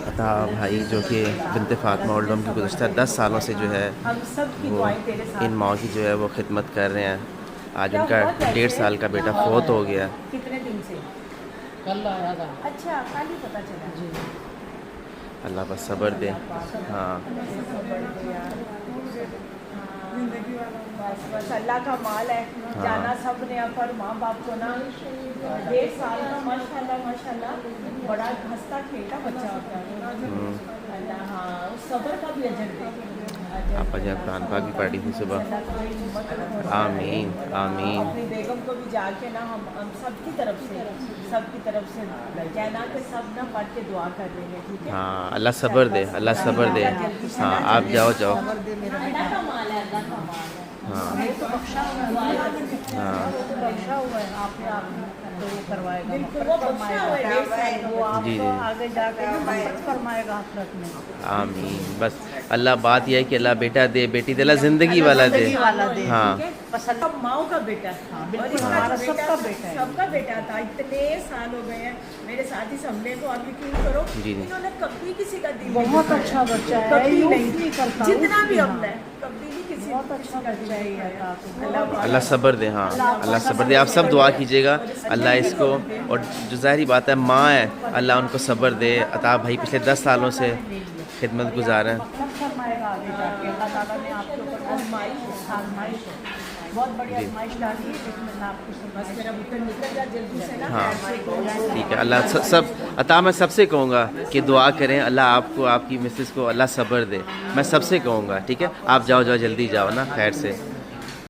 عطا بھائی جو کہ بنت فاطمہ اولڈم کی گزشتہ 10 سالوں سے جو ہے وہ ان ماؤں کی جو ہے وہ خدمت کر رہے ہیں. آج ان کا 1.5 سال کا بیٹا فوت ہو گیا. کتنے دن سے؟ کل آیا تھا. اچھا کل ہی پتہ چلا. جی اللہ بس صبر دے. ہاں بس اللہ کا مال ہے. جانا سب نے پر ماں باپ کو نا 1.5 سال کا ماشاءاللہ بڑا ہنستا کھیلتا بچہ ہوتا ہے. اللہ ہاں اس صبر کا بھی اجر دے. آپ جان قرآن پاک بھی پڑھی تھی صبح. آمین آمین. اپنی بیگم کو بھی جا کے نا ہم سب کی طرف سے کہنا کہ سب نہ پڑھ کے دعا کر لیں گے. ٹھیک ہے. ہاں اللہ صبر دے, اللہ صبر دے. ہاں آپ جاؤ. اللہ کا مال ہے, اللہ کا مال ہے. ہاں تو بخشا ہوا ہے. ہاں بخشا ہوا ہے. آپ نے تو وہ کروائے گا. بالکل وہ بخشا ہوا ہے. وہ آپ کو آگے جا کے مدد فرمائے گا آخرت میں. آمین. بس اللہ بات یہ ہے کہ اللہ بیٹا دے, بیٹی دے, اللہ زندگی والا دے. ہاں بس اللہ ماؤں کا بیٹا. بالکل ہمارا سب کا بیٹا ہے. سب کا بیٹا تھا. اتنے سال ہو گئے ہیں میرے ساتھ اس حملے کو آپ یقین کرو. انہوں نے کبھی کسی کا دل بہت اچھا بچہ ہے. کبھی نہیں کرتا جتنا بھی حملہ ہے کبھی بھی کسی بہت اچھا بچہ ہے. اللہ صبر دے. ہاں اللہ صبر دے. آپ سب دعا کیجیے گا اللہ اس کو, اور جو ظاہری بات ہے ماں ہے اللہ ان کو صبر دے. عطا بھائی پچھلے 10 سالوں سے خدمت گزار ہیں. فرمائے گا آگے جا کے. اللہ تعالیٰ نے آپ کے اوپر آزمائش بہت بڑی آزمائش ڈالی ہے جس میں آپ کو بس میرا بطن نکل جائے جلدی سے نا. ہاں ٹھیک ہے. اللہ سب عطا میں سب سے کہوں گا کہ دعا کریں اللہ آپ کو, آپ کی مسز کو اللہ صبر دے. میں سب سے کہوں گا ٹھیک ہے. آپ جاؤ جلدی جاؤ نا خیر سے.